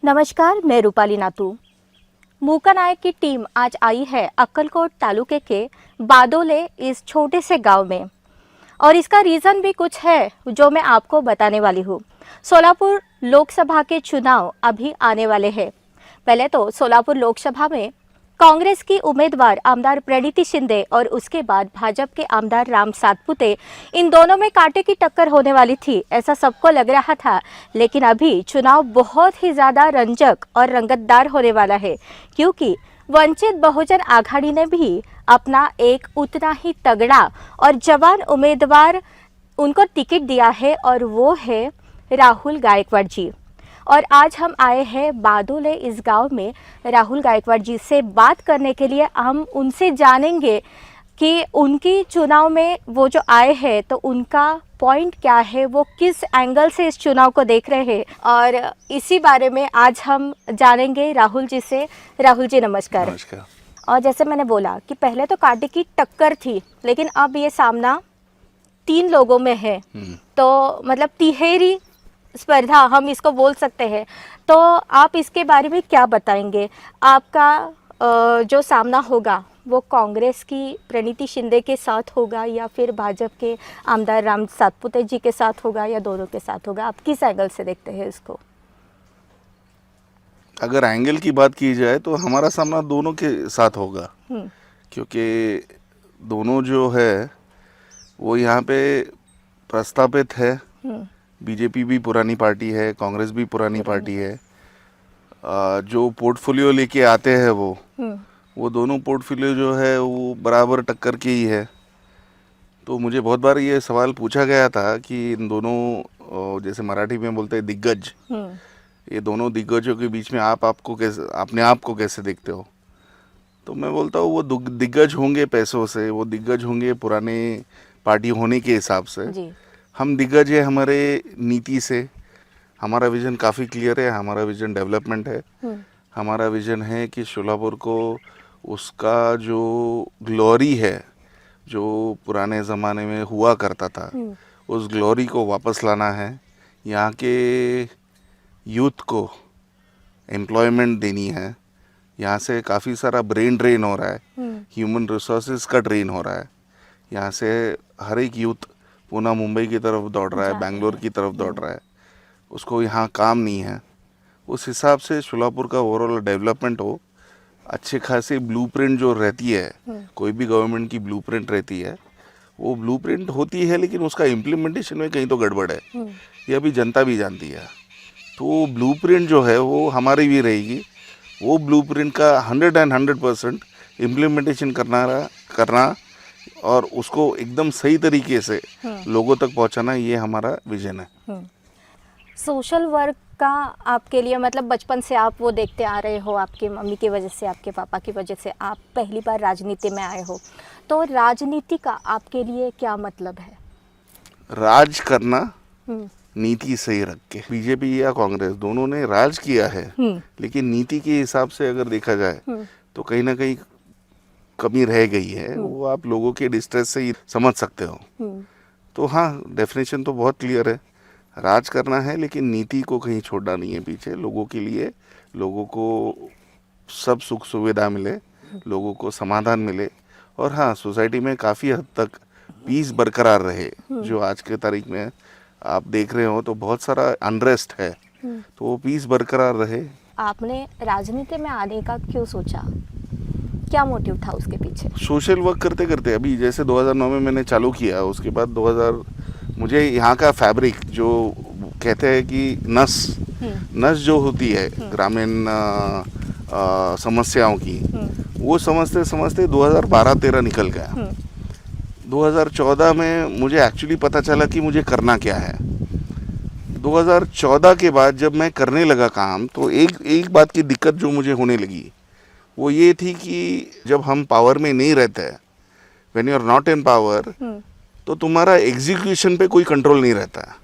नमस्कार, मैं रूपाली नातू। मूका नायक की टीम आज आई है अक्कलकोट तालुके के बादोले इस छोटे से गांव में और इसका रीज़न भी कुछ है जो मैं आपको बताने वाली हूँ। सोलापुर लोकसभा के चुनाव अभी आने वाले हैं। पहले तो सोलापुर लोकसभा में कांग्रेस की उम्मीदवार आमदार प्रणीति शिंदे और उसके बाद भाजपा के आमदार राम सातपुते, इन दोनों में कांटे की टक्कर होने वाली थी, ऐसा सबको लग रहा था। लेकिन अभी चुनाव बहुत ही ज़्यादा रंजक और रंगतदार होने वाला है, क्योंकि वंचित बहुजन आघाड़ी ने भी अपना एक उतना ही तगड़ा और जवान उम्मीदवार उनको टिकट दिया है और वो है राहुल गायकवाड़ जी। और आज हम आए हैं बादोले इस गांव में राहुल गायकवाड़ जी से बात करने के लिए। हम उनसे जानेंगे कि उनकी चुनाव में वो जो आए हैं तो उनका पॉइंट क्या है, वो किस एंगल से इस चुनाव को देख रहे हैं, और इसी बारे में आज हम जानेंगे राहुल जी से। राहुल जी नमस्कार। नमस्कार। और जैसे मैंने बोला कि पहले तो कांटे की टक्कर थी, लेकिन अब ये सामना 3 लोगों में है, तो मतलब तिहेरी स्पर्धा हम इसको बोल सकते हैं। तो आप इसके बारे में क्या बताएंगे? आपका जो सामना होगा वो कांग्रेस की प्रणीति शिंदे के साथ होगा या फिर भाजपा के आमदार राम सातपुते जी के साथ होगा या दोनों के साथ होगा? आप किस एंगल से देखते हैं इसको? अगर एंगल की बात की जाए तो हमारा सामना दोनों के साथ होगा, क्योंकि दोनों जो है वो यहाँ पे प्रस्तापित है। बीजेपी भी पुरानी पार्टी है, कांग्रेस भी पुरानी पार्टी है। जो पोर्टफोलियो लेके आते हैं वो दोनों पोर्टफोलियो जो है वो बराबर टक्कर के ही है। तो मुझे बहुत बार ये सवाल पूछा गया था कि इन दोनों, जैसे मराठी में बोलते हैं दिग्गज, ये दोनों दिग्गजों के बीच में आपको कैसे, अपने आप को कैसे देखते हो? तो मैं बोलता हूँ वो दिग्गज होंगे पैसों से, वो दिग्गज होंगे पुराने पार्टी होने के हिसाब से जी। हम दिग्गज है हमारे नीति से। हमारा विजन काफ़ी क्लियर है, हमारा विजन डेवलपमेंट है। हमारा विजन है कि शोलापुर को उसका जो ग्लोरी है, जो पुराने ज़माने में हुआ करता था, उस ग्लोरी को वापस लाना है। यहाँ के यूथ को एम्प्लॉयमेंट देनी है। यहाँ से काफ़ी सारा ब्रेन ड्रेन हो रहा है, ह्यूमन रिसोर्सेज का ड्रेन हो रहा है। यहाँ से हर एक यूथ पुणे मुंबई की तरफ दौड़ रहा है, बेंगलोर की तरफ दौड़ रहा है, उसको यहाँ काम नहीं है। उस हिसाब से शोलापुर का ओवरऑल डेवलपमेंट हो, अच्छे खासे ब्लूप्रिंट जो रहती है, कोई भी गवर्नमेंट की ब्लूप्रिंट रहती है, वो ब्लूप्रिंट होती है, लेकिन उसका इम्प्लीमेंटेशन में कहीं तो गड़बड़ है, ये अभी जनता भी जानती है। तो ब्लूप्रिंट जो है वो हमारी भी रहेगी। वो ब्लूप्रिंट का 100% इम्प्लीमेंटेशन करना और उसको एकदम सही तरीके से लोगों तक पहुंचाना, ये हमारा विजन है। सोशल वर्क का आपके लिए मतलब बचपन से आप वो देखते आ रहे हो, आपकी मम्मी की वजह से, आपके पापा की वजह से आप पहली बार राजनीति में आए हो, तो राजनीति का आपके लिए क्या मतलब है? राज करना नीति सही रख के। बीजेपी या कांग्रेस दोनों ने राज किया है, लेकिन नीति के हिसाब से अगर देखा जाए तो कहीं ना कहीं कमी रह गई है। वो आप लोगों के डिस्ट्रेस से ही समझ सकते हो। तो हाँ, डेफिनेशन तो बहुत क्लियर है, राज करना है, लेकिन नीति को कहीं छोड़ना नहीं है पीछे। लोगों के लिए, लोगों को सब सुख सुविधा मिले, लोगों को समाधान मिले, और हाँ, सोसाइटी में काफ़ी हद तक पीस बरकरार रहे। जो आज के तारीख में आप देख रहे हो तो बहुत सारा अनरेस्ट है, तो वो पीस बरकरार रहे। आपने राजनीति में आने का क्यों सोचा? क्या मोटिव था उसके पीछे? सोशल वर्क करते करते, अभी जैसे 2009 में मैंने चालू किया, उसके बाद 2000 मुझे यहाँ का फैब्रिक, जो कहते हैं कि नस जो होती है ग्रामीण समस्याओं की, वो समझते समझते 2012-13 निकल गया। 2014 में मुझे एक्चुअली पता चला कि मुझे करना क्या है। 2014 के बाद जब मैं करने लगा काम, तो एक बात की दिक्कत जो मुझे होने लगी वो ये थी कि जब हम पावर में नहीं रहते, when you are not in power, तो तुम्हारा एग्जीक्यूशन पे कोई कंट्रोल नहीं रहता है,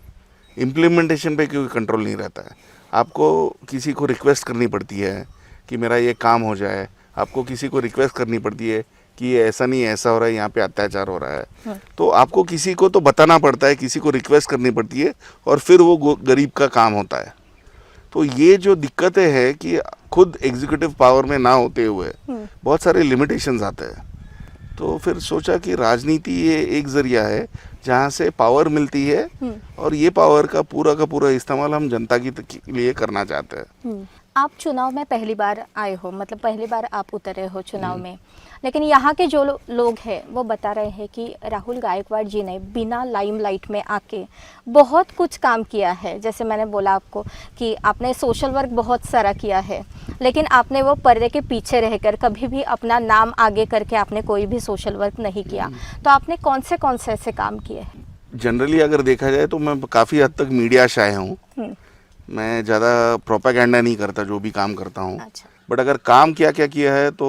इम्प्लीमेंटेशन पे कोई कंट्रोल नहीं रहता है। आपको किसी को रिक्वेस्ट करनी पड़ती है कि मेरा ये काम हो जाए, आपको किसी को रिक्वेस्ट करनी पड़ती है कि ये ऐसा नहीं ऐसा हो रहा है, यहाँ पे अत्याचार हो रहा है। तो आपको किसी को तो बताना पड़ता है, किसी को रिक्वेस्ट करनी पड़ती है, और फिर वो गरीब का काम होता है। तो ये जो दिक्कतें हैं कि खुद एग्जीक्यूटिव पावर में ना होते हुए बहुत सारे लिमिटेशंस आते हैं, तो फिर सोचा कि राजनीति ये एक जरिया है जहाँ से पावर मिलती है और ये पावर का पूरा इस्तेमाल हम जनता के लिए करना चाहते हैं। आप चुनाव में पहली बार आए हो, मतलब पहली बार आप उतरे हो चुनाव में, लेकिन यहाँ के जो लोग हैं वो बता रहे हैं कि राहुल गायकवाड़ जी ने बिना लाइमलाइट में आके बहुत कुछ काम किया है। जैसे मैंने बोला आपको कि आपने सोशल वर्क बहुत सारा किया है, लेकिन आपने वो पर्दे के पीछे रहकर कभी भी अपना नाम आगे करके आपने कोई भी सोशल वर्क नहीं किया। तो आपने कौन से ऐसे काम किए हैं? जनरली अगर देखा जाए तो मैं काफ़ी हद तक मीडिया शाय हूँ। मैं ज़्यादा प्रोपेगेंडा नहीं करता जो भी काम करता हूँ। अच्छा। बट अगर काम क्या क्या किया है तो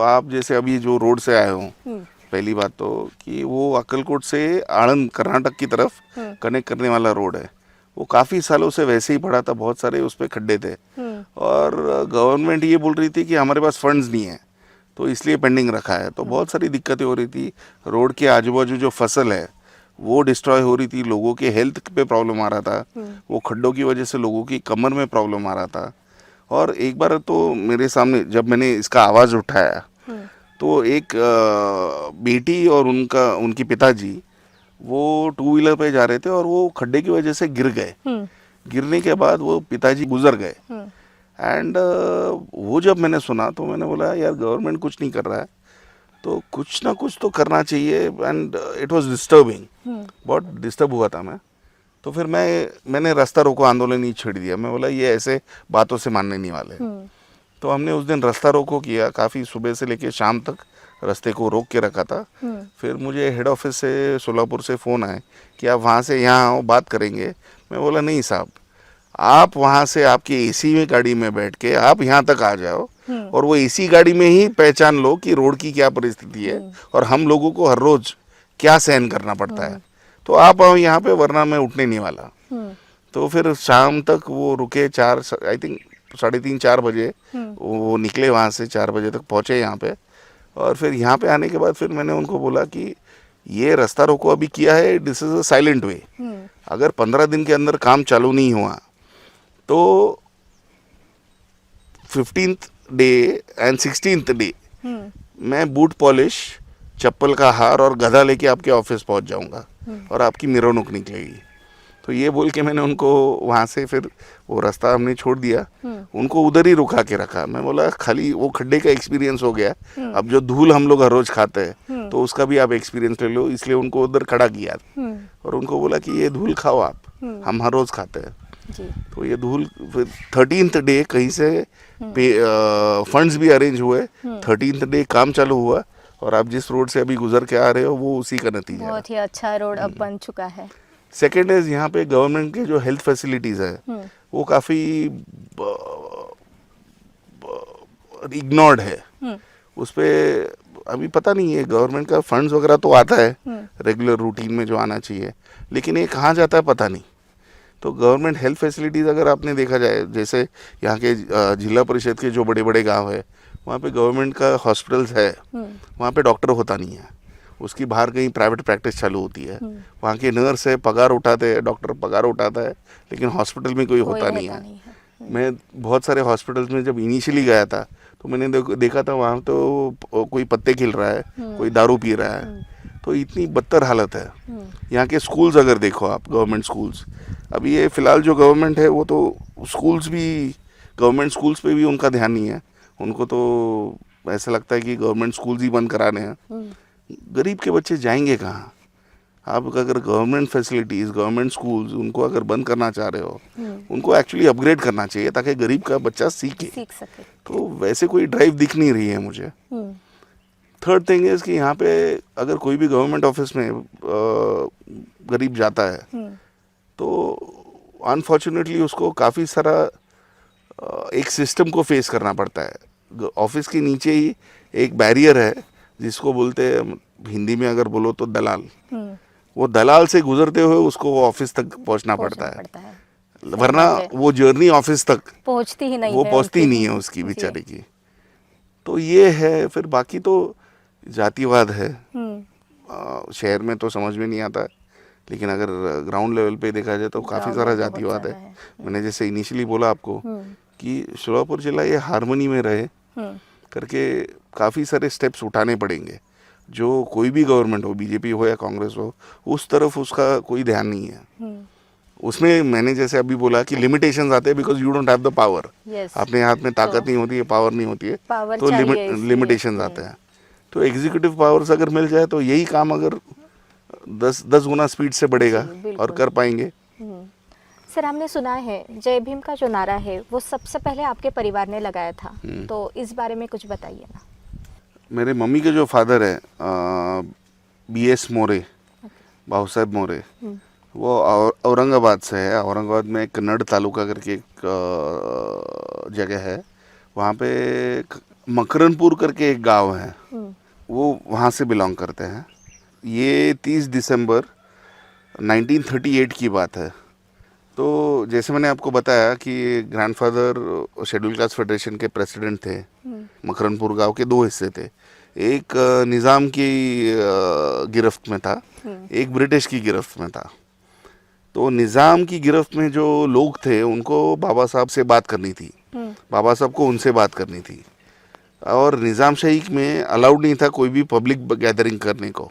आप जैसे अभी जो रोड से आए हो, पहली बात तो कि वो अक्कलकोट से आणंद कर्नाटक की तरफ कनेक्ट करने वाला रोड है, वो काफ़ी सालों से वैसे ही पड़ा था, बहुत सारे उस पर खड्डे थे और गवर्नमेंट ये बोल रही थी कि हमारे पास फंड्स नहीं है तो इसलिए पेंडिंग रखा है। तो बहुत सारी दिक्कतें हो रही थी, रोड के आजू बाजू जो फसल है वो डिस्ट्रॉय हो रही थी, लोगों के हेल्थ पे प्रॉब्लम आ रहा था, वो खड्डों की वजह से लोगों की कमर में प्रॉब्लम आ रहा था। और एक बार तो मेरे सामने जब मैंने इसका आवाज़ उठाया तो एक बेटी और उनकी पिताजी वो 2 व्हीलर पे जा रहे थे और वो खड्डे की वजह से गिर गए। गिरने के बाद वो पिताजी गुजर गए एंड वो जब मैंने सुना तो मैंने बोला यार गवर्नमेंट कुछ नहीं कर रहा है तो कुछ ना कुछ तो करना चाहिए। एंड इट वाज डिस्टर्बिंग, बहुत डिस्टर्ब हुआ था मैं। तो फिर मैंने रास्ता रोको आंदोलन ही छेड़ दिया। मैं बोला ये ऐसे बातों से मानने नहीं वाले। तो हमने उस दिन रास्ता रोको किया, काफ़ी सुबह से लेके शाम तक रास्ते को रोक के रखा था। फिर मुझे हेड ऑफिस से सोलापुर से फ़ोन आए कि आप वहाँ से यहाँ आओ, बात करेंगे। मैं बोला नहीं साहब, आप वहाँ से आपकी एसी में गाड़ी में बैठ के आप यहाँ तक आ जाओ और वो एसी गाड़ी में ही पहचान लो कि रोड की क्या परिस्थिति है और हम लोगों को हर रोज क्या सहन करना पड़ता है। तो आप आओ यहाँ पे, वरना मैं उठने नहीं वाला। तो फिर शाम तक वो रुके, 4 आई थिंक 3:30-4 बजे वो निकले वहाँ से, 4 बजे तक पहुँचे यहाँ पे। और फिर यहाँ पे आने के बाद फिर मैंने उनको बोला कि ये रास्ता रोको अभी किया है, दिस इज़ अ साइलेंट वे। अगर 15 दिन के अंदर काम चालू नहीं हुआ तो 15th day and 16th day मैं बूट पॉलिश, चप्पल का हार और गधा लेके आपके ऑफिस पहुंच जाऊंगा और आपकी मिरौनुक निकलेगी। तो ये बोल के मैंने उनको वहाँ से फिर वो रास्ता हमने छोड़ दिया, उनको उधर ही रुका के रखा। मैं बोला खाली वो खड्डे का एक्सपीरियंस हो गया, अब जो धूल हम लोग हर रोज खाते हैं तो उसका भी आप एक्सपीरियंस ले लो, इसलिए उनको उधर खड़ा किया और उनको बोला कि ये धूल खाओ आप, हम हर रोज खाते हैं। तो ये धूल फिर 13th डे कहीं से फंड्स भी अरेंज हुए, 13th डे काम चालू हुआ और आप जिस रोड से अभी गुजर के आ रहे हो वो उसी का नतीजा है। बहुत ही अच्छा रोड अब बन चुका है। सेकेंड इज यहाँ पे गवर्नमेंट के जो हेल्थ फैसिलिटीज़ है वो काफ़ी इग्नोर्ड है। उस पर अभी पता नहीं है, गवर्नमेंट का फंड्स वगैरह तो आता है रेगुलर रूटीन में जो आना चाहिए, लेकिन ये कहाँ जाता है पता नहीं। तो गवर्नमेंट हेल्थ फैसिलिटीज़ अगर आपने देखा जाए, जैसे यहाँ के जिला परिषद के जो बड़े बड़े गांव है वहाँ पे गवर्नमेंट का हॉस्पिटल्स है, वहाँ पे डॉक्टर होता नहीं है, उसकी बाहर कहीं प्राइवेट प्रैक्टिस चालू होती है। वहाँ के नर्स है, पगार उठाते हैं, डॉक्टर पगार उठाता है, लेकिन हॉस्पिटल में कोई होता नहीं है। मैं बहुत सारे हॉस्पिटल्स में जब इनिशियली गया था तो मैंने देखा था वहाँ तो कोई पत्ते खिल रहा है, कोई दारू पी रहा है। तो इतनी बदतर हालत है। यहाँ के स्कूल्स अगर देखो आप, गवर्नमेंट स्कूल्स, अभी ये फ़िलहाल जो गवर्नमेंट है वो तो स्कूल्स भी, गवर्नमेंट स्कूल्स पे भी उनका ध्यान नहीं है। उनको तो ऐसा लगता है कि गवर्नमेंट स्कूल्स ही बंद कराने हैं। गरीब के बच्चे जाएंगे कहाँ? आप अगर गवर्नमेंट फैसिलिटीज़, गवर्नमेंट स्कूल्स उनको अगर बंद करना चाह रहे हो, उनको एक्चुअली अपग्रेड करना चाहिए ताकि गरीब का बच्चा सीख सके। तो वैसे कोई ड्राइव दिख नहीं रही है मुझे। थर्ड थिंग इज़ कि यहाँ पे अगर कोई भी गवर्नमेंट ऑफिस में गरीब जाता है तो अनफॉर्चुनेटली उसको काफ़ी सारा एक सिस्टम को फेस करना पड़ता है। ऑफिस के नीचे ही एक बैरियर है जिसको बोलते हैं हिंदी में अगर बोलो तो दलाल। वो दलाल से गुजरते हुए उसको ऑफिस तक पहुंचना पड़ता है, वरना वो जर्नी ऑफिस तक पहुंचती ही नहीं, वो पहुंचती नहीं है उसकी बेचारे की। तो ये है। फिर बाकी तो जातिवाद है, शहर में तो समझ में नहीं आता, लेकिन अगर ग्राउंड लेवल पे देखा जाए तो काफ़ी Ground सारा में बहुत जातिवाद सारा है। मैंने जैसे इनिशियली बोला आपको हम्म कि शोलापुर जिला ये हारमोनी में रहे हम्म करके काफ़ी सारे स्टेप्स उठाने पड़ेंगे। जो कोई भी गवर्नमेंट हो, बीजेपी हो या कांग्रेस हो, उस तरफ उसका कोई ध्यान नहीं है। हम्म उसमें मैंने जैसे अभी बोला कि लिमिटेशंस आते हैं because you don't have the power. Yes अपने हाथ में ताकत तो नहीं होती है, पावर नहीं होती है, पावर तो चाहिए इसलिए लिमिटेशंस आते हैं। तो एग्जीक्यूटिव पावर्स अगर मिल जाए तो यही काम अगर 10 गुना स्पीड से बढ़ेगा जी, बिल्कुल। और कर पाएंगे। हम्म। सर हमने सुना है जय भीम का जो नारा है वो सबसे पहले आपके परिवार ने लगाया था, तो इस बारे में कुछ बताइए ना। मेरे मम्मी के जो फादर है BS मोरे, बाबू साहेब मोरे, वो औरंगाबाद से है। औरंगाबाद में कन्नड़ तालुका करके एक जगह है, वहाँ पे मकरनपुर करके एक गांव है, वो वहाँ से बिलोंग करते हैं। ये 30 दिसंबर 1938 की बात है। तो जैसे मैंने आपको बताया कि ग्रैंडफादर शेड्यूल कास्ट फेडरेशन के प्रेसिडेंट थे। मकरनपुर गांव के 2 हिस्से थे, एक निज़ाम की गिरफ्त में था, एक ब्रिटिश की गिरफ्त में था। तो निज़ाम की गिरफ्त में जो लोग थे उनको बाबा साहब से बात करनी थी, बाबा साहब को उनसे बात करनी थी, और निज़ाम शाही में अलाउड नहीं था कोई भी पब्लिक गैदरिंग करने को।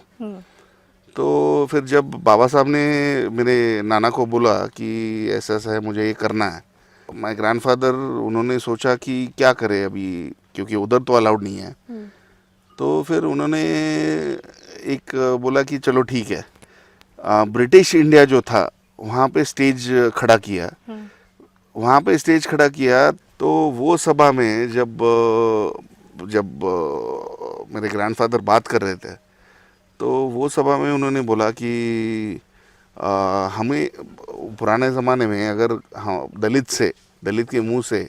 तो फिर जब बाबा साहब ने मेरे नाना को बोला कि ऐसा ऐसा है, मुझे ये करना है, माय ग्रैंडफादर उन्होंने सोचा कि क्या करे अभी, क्योंकि उधर तो अलाउड नहीं है। तो फिर उन्होंने एक बोला कि चलो ठीक है, ब्रिटिश इंडिया जो था वहाँ पे स्टेज खड़ा किया। वहाँ पे स्टेज खड़ा किया तो वो सभा में जब मेरे ग्रैंडफादर बात कर रहे थे, तो वो सभा में उन्होंने बोला कि हमें पुराने ज़माने में अगर दलित के मुंह से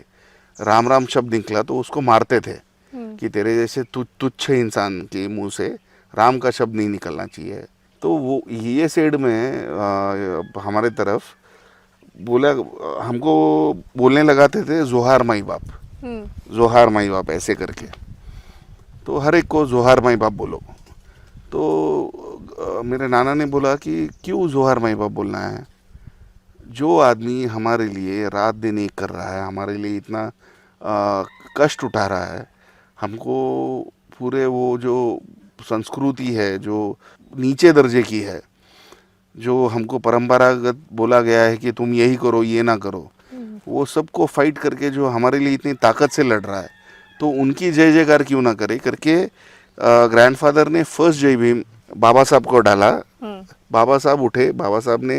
राम राम शब्द निकला तो उसको मारते थे कि तेरे जैसे तुच्छ इंसान के मुंह से राम का शब्द नहीं निकलना चाहिए। तो वो ये साइड में हमारे तरफ बोला, हमको बोलने लगाते थे जोहार माई बाप, जोहार माई बाप ऐसे करके। तो हर एक को जोहार माई बाप बोलो। तो मेरे नाना ने बोला कि क्यों जोहार माई बाप बोलना है, जो आदमी हमारे लिए रात दिन एक कर रहा है, हमारे लिए इतना कष्ट उठा रहा है, हमको पूरे वो जो संस्कृति है जो नीचे दर्जे की है, जो हमको परंपरागत बोला गया है कि तुम यही करो ये ना करो, वो सबको फाइट करके जो हमारे लिए इतनी ताकत से लड़ रहा है, तो उनकी जय जयकार क्यों ना करे करके ग्रैंडफादर ने फर्स्ट जय भीम बाबा साहब को डाला। बाबा साहब उठे, बाबा साहब ने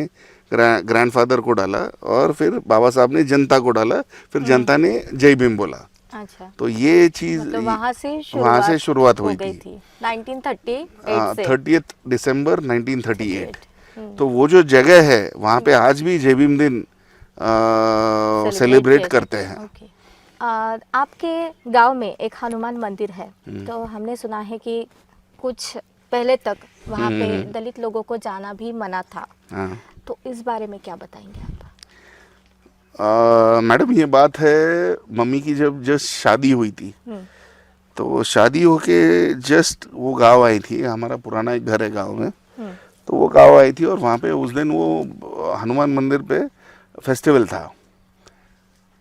ग्रैंडफादर को डाला और फिर बाबा साहब ने जनता को डाला, फिर जनता ने जय भीम बोला। अच्छा, तो ये चीज मतलब वहाँ से शुरुआत हुई गई थी 1938 से। 30 दिसंबर 1938। तो वो जो जगह है वहाँ पे आज भी जय भीम दिन सेलिब्रेट करते हैं। ओके। आपके गांव में एक हनुमान मंदिर है, तो हमने सुना है कि कुछ पहले तक वहाँ पे दलित लोगों को जाना भी मना था, हाँ। तो इस बारे में क्या बताएंगे आप? मैडम ये बात है, मम्मी की जब जस्ट शादी हुई थी, तो शादी होके जस्ट वो गांव आई थी, हमारा पुराना एक घर है गांव में, तो वो गांव आई थी और वहाँ पे उस दिन वो हनुमान मंदिर पे फेस्टिवल था।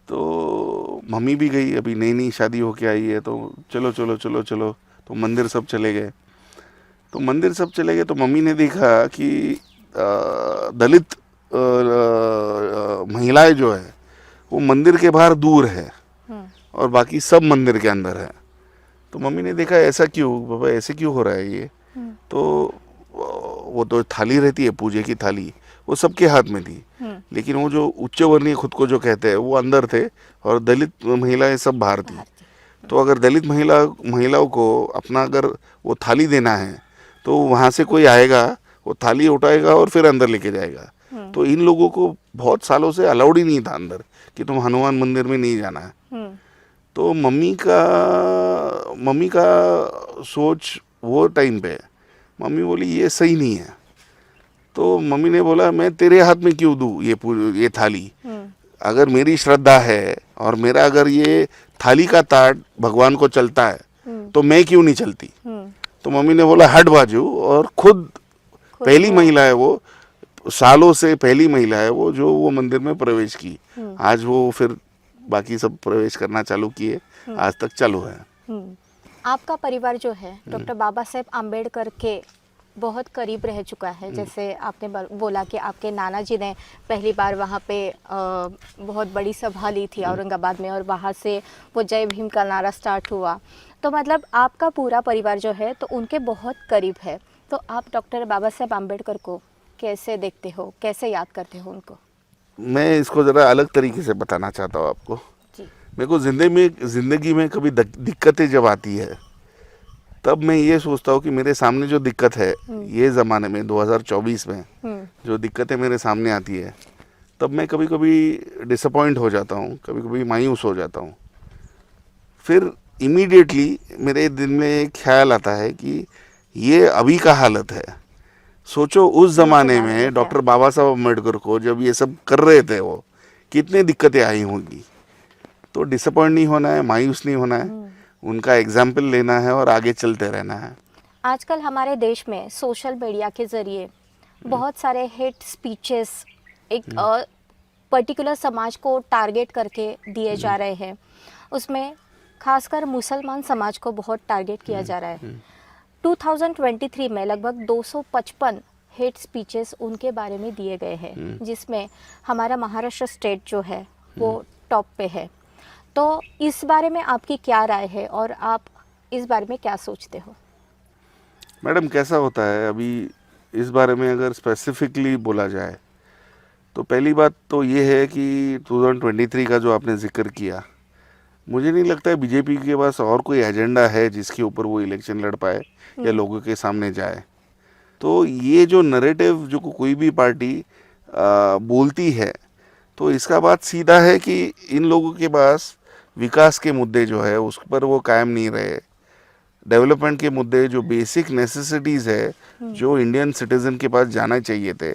तो मम्मी भी गई, अभी नई नई शादी होके आई है, तो चलो चलो चलो चलो, तो मंदिर सब चले गए। तो मंदिर सब चले गए तो मम्मी ने देखा कि दलित महिलाएं जो है वो मंदिर के बाहर दूर है और बाकी सब मंदिर के अंदर है। तो मम्मी ने देखा ऐसा क्यों बाबा, ऐसे क्यों हो रहा है ये। तो वो तो थाली रहती है, पूजे की थाली, वो सबके हाथ में थी, लेकिन वो जो उच्च वर्णीय खुद को जो कहते हैं वो अंदर थे और दलित महिलाएं सब बाहर थी। तो अगर दलित महिलाओं को अपना अगर वो थाली देना है तो वहाँ से कोई आएगा, वो थाली उठाएगा और फिर अंदर लेके जाएगा। तो इन लोगों को बहुत सालों से अलाउड ही नहीं था अंदर कि तुम हनुमान मंदिर में नहीं जाना है। तो मम्मी का सोच वो टाइम पे, मम्मी बोली ये सही नहीं है। तो मम्मी ने बोला मैं तेरे हाथ में क्यों दूँ ये थाली, अगर मेरी श्रद्धा है और मेरा अगर ये थाली का ताट भगवान को चलता है तो मैं क्यों नहीं चलती। तो मम्मी ने बोला हट बाजू, और खुद पहली महिला है वो सालों से पहली महिला है वो जो वो मंदिर में प्रवेश की। आज वो फिर बाकी सब प्रवेश करना चालू किए, आज तक चालू है। आपका परिवार जो है डॉक्टर बाबा साहेब आम्बेडकर के बहुत करीब रह चुका है। जैसे आपने बोला कि आपके नाना जी ने पहली बार वहाँ पे बहुत बड़ी सभा ली थी औरंगाबाद में, और वहाँ से वो जय भीम का नारा स्टार्ट हुआ। तो मतलब आपका पूरा परिवार जो है तो उनके बहुत करीब है। तो आप डॉक्टर बाबा साहेब आम्बेडकर को कैसे देखते हो, कैसे याद करते हो उनको? मैं इसको ज़रा अलग तरीके से बताना चाहता हूँ आपको। जी। मेरे को ज़िंदगी में कभी दिक्कतें जब आती है तब मैं ये सोचता हूँ कि मेरे सामने जो दिक्कत है ये ज़माने में 2024 में जो दिक्कतें मेरे सामने आती है, तब मैं कभी कभी डिसअपॉइंट हो जाता हूँ, कभी कभी मायूस हो जाता हूँ। फिर इमीडिएटली मेरे दिल में एक ख्याल आता है कि ये अभी का हालत है। सोचो उस ज़माने में डॉक्टर बाबा साहब अम्बेडकर को जब ये सब कर रहे थे वो कितनी दिक्कतें आई होंगी। तो डिसअपॉइंट नहीं होना है, मायूस नहीं होना है, उनका एग्जाम्पल लेना है और आगे चलते रहना है। आजकल हमारे देश में सोशल मीडिया के ज़रिए बहुत सारे हेट स्पीचेस एक पर्टिकुलर समाज को टारगेट करके दिए जा रहे हैं। उसमें खासकर मुसलमान समाज को बहुत टारगेट किया जा रहा है। 2023 में लगभग 255 हेट स्पीचेस उनके बारे में दिए गए हैं, जिसमें हमारा महाराष्ट्र स्टेट जो है वो टॉप पे है। तो इस बारे में आपकी क्या राय है और आप इस बारे में क्या सोचते हो? मैडम कैसा होता है, अभी इस बारे में अगर स्पेसिफिकली बोला जाए तो पहली बात तो ये है कि 2023 का जो आपने जिक्र किया, मुझे नहीं लगता है बीजेपी के पास और कोई एजेंडा है जिसके ऊपर वो इलेक्शन लड़ पाए या लोगों के सामने जाए। तो ये जो नरेटिव जो कोई भी पार्टी बोलती है, तो इसका बात सीधा है कि इन लोगों के पास विकास के मुद्दे जो है उस पर वो कायम नहीं रहे। डेवलपमेंट के मुद्दे, जो बेसिक नेसेसिटीज़ है जो इंडियन सिटीज़न के पास जाना चाहिए थे,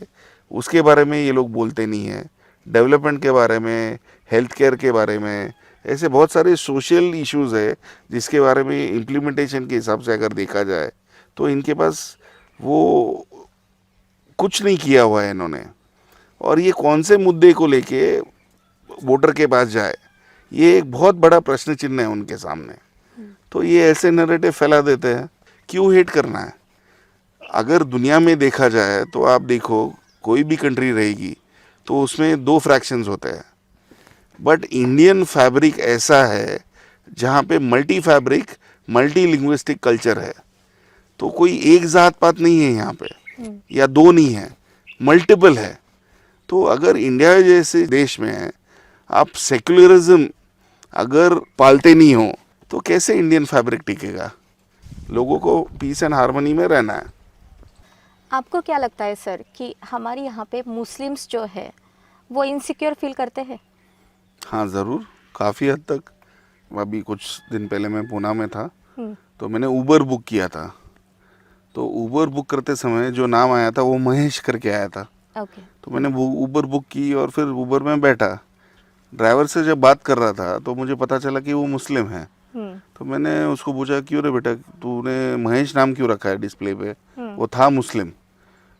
उसके बारे में ये लोग बोलते नहीं हैं। डेवलपमेंट के बारे में, हेल्थ केयर के बारे में, ऐसे बहुत सारे सोशल इश्यूज़ है जिसके बारे में इम्प्लीमेंटेशन के हिसाब से अगर देखा जाए तो इनके पास वो कुछ नहीं किया हुआ है इन्होंने। और ये कौन से मुद्दे को लेके वोटर के पास जाए, ये एक बहुत बड़ा प्रश्न चिन्ह है उनके सामने। तो ये ऐसे नैरेटिव फैला देते हैं। क्यों हेट करना है? अगर दुनिया में देखा जाए तो आप देखो कोई भी कंट्री रहेगी तो उसमें 2 फ्रैक्शंस होते हैं, बट इंडियन फैब्रिक ऐसा है जहाँ पे multi fabric, multi linguistic culture है। तो कोई एक जात पात नहीं है यहाँ पे, या 2 नहीं है, मल्टीपल है। तो अगर इंडिया जैसे देश में आप सेक्युलरिज्म अगर पालते नहीं हो तो कैसे इंडियन फैब्रिक टिकेगा? लोगों को पीस एंड हार्मनी में रहना है। आपको क्या लगता है सर कि हमारे यहाँ पे मुस्लिम्स जो है वो इनसिक्योर फील करते हैं? हाँ ज़रूर, काफ़ी हद तक। अभी कुछ दिन पहले मैं पूना में था तो मैंने ऊबर बुक किया था। तो ऊबर बुक करते समय जो नाम आया था वो महेश करके आया था। ओके। तो मैंने ऊबर बुक की और फिर ऊबर में बैठा। ड्राइवर से जब बात कर रहा था तो मुझे पता चला कि वो मुस्लिम है। तो मैंने उसको पूछा, क्यों रे बेटा, तूने महेश नाम क्यों रखा है डिस्प्ले पे? वो था मुस्लिम।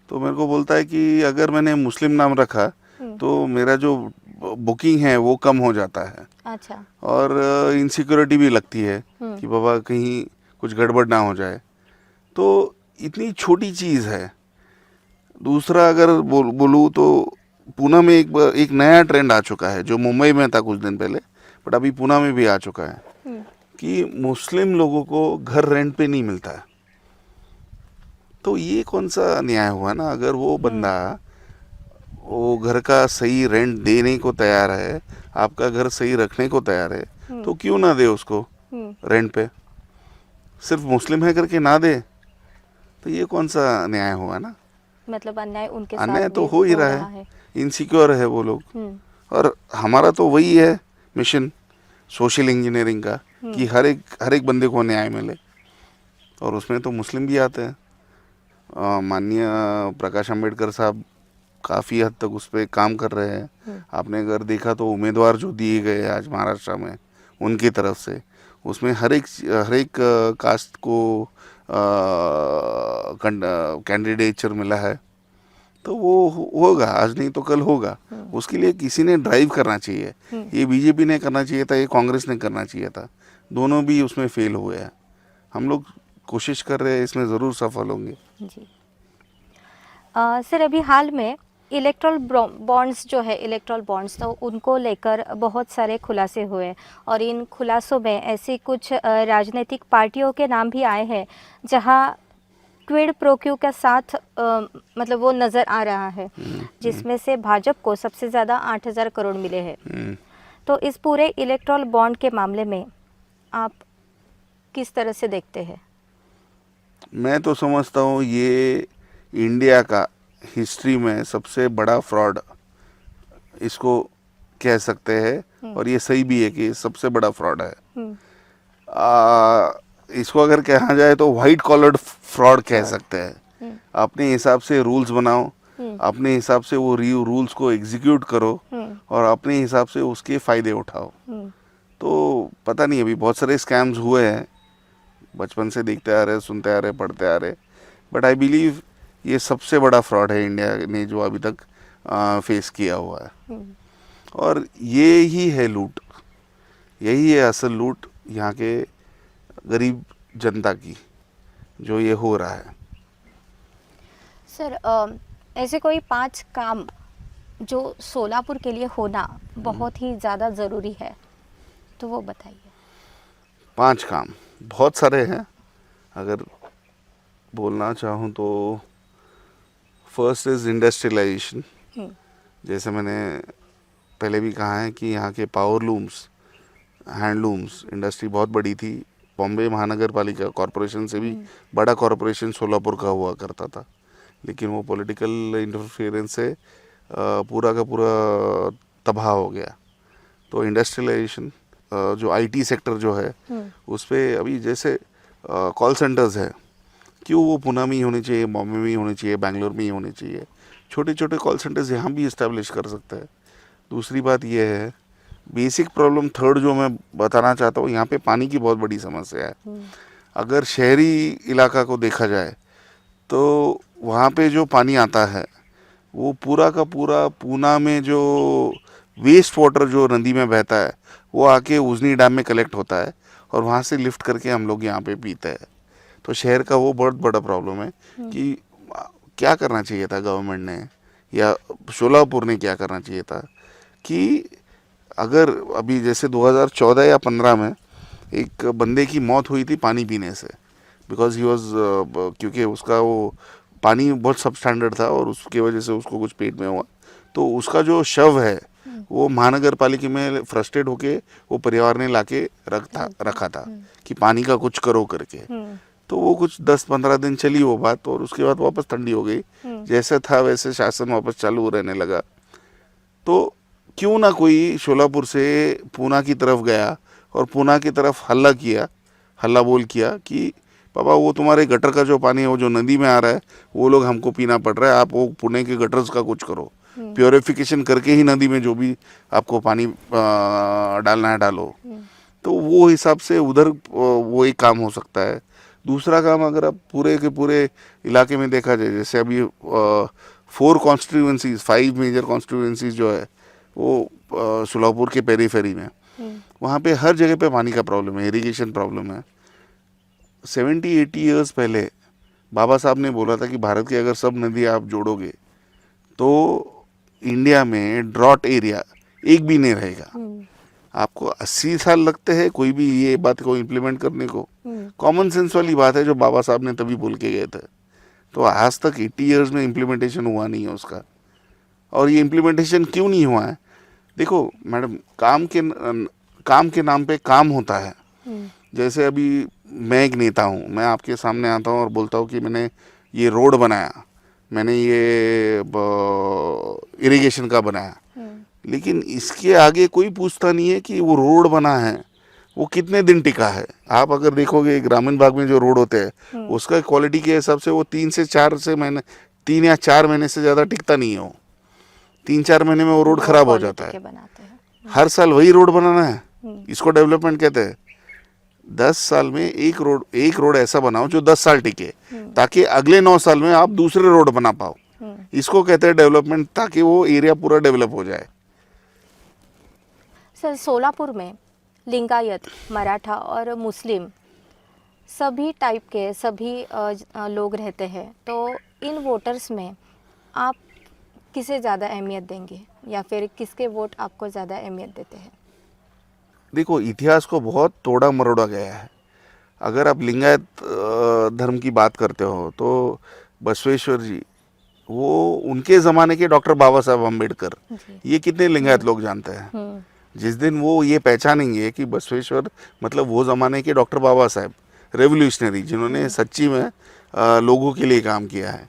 तो मेरे को बोलता है कि अगर मैंने मुस्लिम नाम रखा तो मेरा जो बुकिंग है वो कम हो जाता है। अच्छा। और इनसिक्योरिटी भी लगती है कि बाबा कहीं कुछ गड़बड़ ना हो जाए। तो इतनी छोटी चीज़ है। दूसरा अगर बोलूँ तो पूना में एक नया ट्रेंड आ चुका है जो मुंबई में था कुछ दिन पहले, बट अभी पूना में भी आ चुका है कि मुस्लिम लोगों को घर रेंट पे नहीं मिलता है। तो ये कौन सा न्याय हुआ ना? अगर वो बंदा वो घर का सही रेंट देने को तैयार है, आपका घर सही रखने को तैयार है, तो क्यों ना दे उसको रेंट पे? सिर्फ मुस्लिम है करके ना दे, तो ये कौन सा न्याय हुआ ना? मतलब अन्याय उनके साथ अन्याय तो भी हो ही रहा है। इनसिक्योर है वो लोग। और हमारा तो वही है मिशन सोशल इंजीनियरिंग का कि हर एक बंदे को न्याय मिले, और उसमें तो मुस्लिम भी आते हैं। माननीय प्रकाश अंबेडकर साहब काफ़ी हद तक उस पर काम कर रहे हैं। आपने अगर देखा तो उम्मीदवार जो दिए गए आज महाराष्ट्र में उनकी तरफ से, उसमें हर एक कास्ट को कैंडिडेचर मिला है। तो वो होगा, आज नहीं तो कल होगा। उसके लिए किसी ने ड्राइव करना चाहिए। ये बीजेपी ने करना चाहिए था, ये कांग्रेस ने करना चाहिए था, दोनों भी उसमें फेल हुए हैं। हम लोग कोशिश कर रहे हैं, इसमें ज़रूर सफल होंगे। जी। सर अभी हाल में इलेक्ट्रल बॉन्ड्स जो है, इलेक्ट्रल बॉन्ड्स, तो उनको लेकर बहुत सारे खुलासे हुए और इन खुलासों में ऐसी कुछ राजनीतिक पार्टियों के नाम भी आए हैं जहां क्विड प्रो क्यू के साथ मतलब वो नज़र आ रहा है, जिसमें से भाजपा को सबसे ज़्यादा 8,000 करोड़ मिले हैं। तो इस पूरे इलेक्ट्रल बॉन्ड के मामले में आप किस तरह से देखते हैं? मैं तो समझता हूँ ये इंडिया का हिस्ट्री में सबसे बड़ा फ्रॉड इसको कह सकते हैं, और ये सही भी है कि सबसे बड़ा फ्रॉड है। इसको अगर कहा जाए तो वाइट कॉलर्ड फ्रॉड कह सकते हैं। अपने हिसाब से रूल्स बनाओ, अपने हिसाब से वो रूल्स को एग्जीक्यूट करो और अपने हिसाब से उसके फ़ायदे उठाओ। तो पता नहीं, अभी बहुत सारे स्कैम्स हुए हैं, बचपन से देखते आ रहे, सुनते आ रहे, पढ़ते आ रहे, बट आई बिलीव ये सबसे बड़ा फ्रॉड है इंडिया ने जो अभी तक फेस किया हुआ है। और ये ही है लूट, यही है असल लूट यहाँ के गरीब जनता की, जो ये हो रहा है। सर ऐसे कोई 5 काम जो सोलापुर के लिए होना बहुत ही ज़्यादा ज़रूरी है, तो वो बताइए। 5 काम बहुत सारे हैं, अगर बोलना चाहूँ तो फर्स्ट इज़ इंडस्ट्रियलाइजेशन। जैसे मैंने पहले भी कहा है कि यहाँ के पावर लूम्स, हैंडलूम्स इंडस्ट्री बहुत बड़ी थी। बॉम्बे महानगर पालिका कॉरपोरेशन से भी बड़ा कॉरपोरेशन सोलापुर का हुआ करता था, लेकिन वो पॉलिटिकल इंटरफेरेंस से पूरा का पूरा तबाह हो गया। तो इंडस्ट्रियलाइजेशन, जो आईटी सेक्टर जो है उस पर अभी जैसे कॉल सेंटर्स है, क्यों वो पुणे में ही होने चाहिए, बॉम्बे में ही होने चाहिए, बैंगलोर में ही होने चाहिए। छोटे छोटे कॉल सेंटर्स यहाँ भी इस्टेब्लिश कर सकते हैं। दूसरी बात ये है, बेसिक प्रॉब्लम थर्ड जो मैं बताना चाहता हूँ, यहाँ पे पानी की बहुत बड़ी समस्या है। अगर शहरी इलाका को देखा जाए तो वहाँ पे जो पानी आता है वो पूरा का पूरा पूना में जो वेस्ट वाटर जो नदी में बहता है वो आके उजनी डैम में कलेक्ट होता है और वहाँ से लिफ्ट करके हम लोग यहाँ पे पीते हैं। तो शहर का वो बहुत बड़ा प्रॉब्लम है कि क्या करना चाहिए था गवर्नमेंट ने या शोलापुर ने क्या करना चाहिए था कि अगर अभी जैसे 2014 या 15 में एक बंदे की मौत हुई थी पानी पीने से, बिकॉज ही वॉज, क्योंकि उसका वो पानी बहुत सब स्टैंडर्ड था और उसकी वजह से उसको कुछ पेट में हुआ, तो उसका जो शव है वो महानगर पालिका में फ्रस्ट्रेट होके वो परिवार ने लाके रखा था कि पानी का कुछ करो करके। तो वो कुछ 10-15 दिन चली वो बात और उसके बाद वापस ठंडी हो गई, जैसे था वैसे शासन वापस चालू रहने लगा। तो क्यों ना कोई शोलापुर से पूना की तरफ गया और पूना की तरफ हल्ला बोल किया कि पापा वो तुम्हारे गटर का जो पानी है वो जो नदी में आ रहा है वो लोग हमको पीना पड़ रहा है, आप वो पुणे के गटर्स का कुछ करो, प्योरिफिकेशन करके ही नदी में जो भी आपको पानी डालना है डालो। तो वो हिसाब से उधर वो एक काम हो सकता है। दूसरा काम, अगर आप पूरे के पूरे इलाके में देखा जाए, जैसे अभी 4 कॉन्स्टिट्यूएंसीज, 5 मेजर कॉन्स्टिट्यूएंसीज जो है वो सोलापुर के पेरीफेरी में, वहाँ पे हर जगह पे पानी का प्रॉब्लम है, इरिगेशन प्रॉब्लम है। 70-80 ईयर्स पहले बाबा साहब ने बोला था कि भारत की अगर सब नदी आप जोड़ोगे तो इंडिया में ड्रॉट एरिया एक भी नहीं रहेगा। आपको 80 साल लगते हैं कोई भी ये बात को इम्प्लीमेंट करने को, कॉमन सेंस वाली बात है जो बाबा साहब ने तभी बोल के गए थे। तो आज तक 80 ईयर्स में इम्प्लीमेंटेशन हुआ नहीं है उसका। और ये इम्प्लीमेंटेशन क्यों नहीं हुआ है? देखो मैडम, काम के नाम पे काम होता है। जैसे अभी मैं एक नेता हूँ, मैं आपके सामने आता हूँ और बोलता हूँ कि मैंने ये रोड बनाया, मैंने ये इरिगेशन का बनाया, लेकिन इसके आगे कोई पूछता नहीं है कि वो रोड बना है वो कितने दिन टिका है। आप अगर देखोगे ग्रामीण भाग में जो रोड होते हैं उसका क्वालिटी के हिसाब से वो 3 या 4 महीने से ज़्यादा टिकता नहीं है। वो 3-4 महीने में वो रोड खराब हो जाता है। हर साल वही रोड बनाना है, इसको डेवलपमेंट कहते हैं। 10 साल में एक रोड ऐसा बनाओ जो 10 साल टिके, ताकि अगले 9 साल में आप दूसरे रोड बना पाओ। इसको कहते हैं डेवलपमेंट, ताकि वो एरिया पूरा डेवलप हो जाए। सर, सोलापुर में लिंगायत, मराठा और मुस्लिम सभी टाइप के सभी लोग रहते हैं, तो इन वोटर्स में आप किसे ज़्यादा अहमियत देंगे या फिर किसके वोट आपको ज़्यादा अहमियत देते हैं? देखो, इतिहास को बहुत तोड़ा मरोड़ा गया है। अगर आप लिंगायत धर्म की बात करते हो तो बसवेश्वर जी, वो उनके ज़माने के डॉक्टर बाबा साहब अम्बेडकर, ये कितने लिंगायत लोग जानते हैं। जिस दिन वो ये पहचानेंगे कि बसवेश्वर मतलब वो ज़माने के डॉक्टर बाबा साहब, रेवोल्यूशनरी, जिन्होंने सच्ची में लोगों के लिए काम किया है,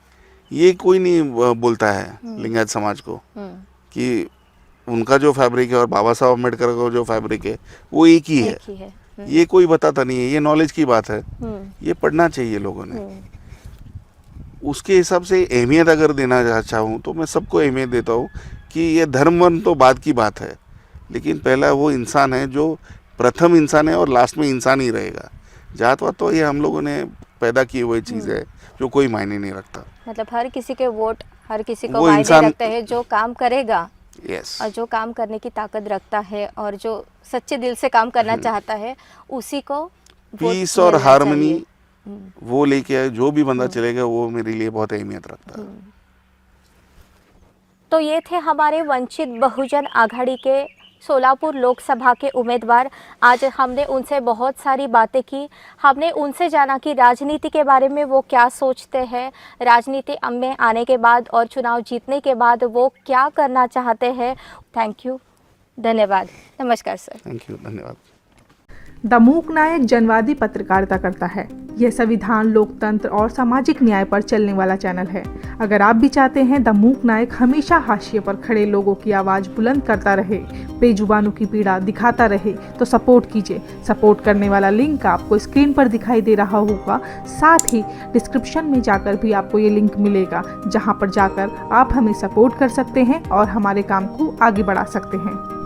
ये कोई नहीं बोलता है लिंगायत समाज को कि उनका जो फैब्रिक है और बाबा साहब अम्बेडकर का जो फैब्रिक है वो एक ही है। ये कोई बताता नहीं है, ये नॉलेज की बात है, ये पढ़ना चाहिए लोगों ने। उसके हिसाब से अहमियत अगर देना चाहूँ तो मैं सबको अहमियत देता हूँ कि ये धर्म वर्म तो बाद की बात है, लेकिन पहला वो इंसान है जो प्रथम इंसान है और लास्ट में इंसान ही रहेगा। जात वात तो ये हम लोगों ने पैदा की हुई चीज़ है जो कोई मायने नहीं रखता। मतलब हर किसी के वोट हर किसी को वो मायने इंसान- रखते हैं, जो काम करेगा यस, और जो काम करने की ताकत रखता है और जो सच्चे दिल से काम करना चाहता है उसी को वोट पीस और मिलना हार्मनी चाहिए। वो लेके जो भी बंदा चलेगा वो मेरे लिए बहुत अहमियत रखता है। तो ये थे हमारे वंचित बहुजन आघाड़ी के सोलापुर लोकसभा के उम्मीदवार। आज हमने उनसे बहुत सारी बातें की, हमने उनसे जाना कि राजनीति के बारे में वो क्या सोचते हैं, राजनीति में आने के बाद और चुनाव जीतने के बाद वो क्या करना चाहते हैं। थैंक यू, धन्यवाद, नमस्कार सर। थैंक यू, धन्यवाद। द मूक नायक जनवादी पत्रकारिता करता है। यह संविधान, लोकतंत्र और सामाजिक न्याय पर चलने वाला चैनल है। अगर आप भी चाहते हैं द मूक नायक हमेशा हाशिए पर खड़े लोगों की आवाज़ बुलंद करता रहे, बेजुबानों की पीड़ा दिखाता रहे, तो सपोर्ट कीजिए। सपोर्ट करने वाला लिंक आपको स्क्रीन पर दिखाई दे रहा होगा, साथ ही डिस्क्रिप्शन में जाकर भी आपको ये लिंक मिलेगा, जहाँ पर जाकर आप हमें सपोर्ट कर सकते हैं और हमारे काम को आगे बढ़ा सकते हैं।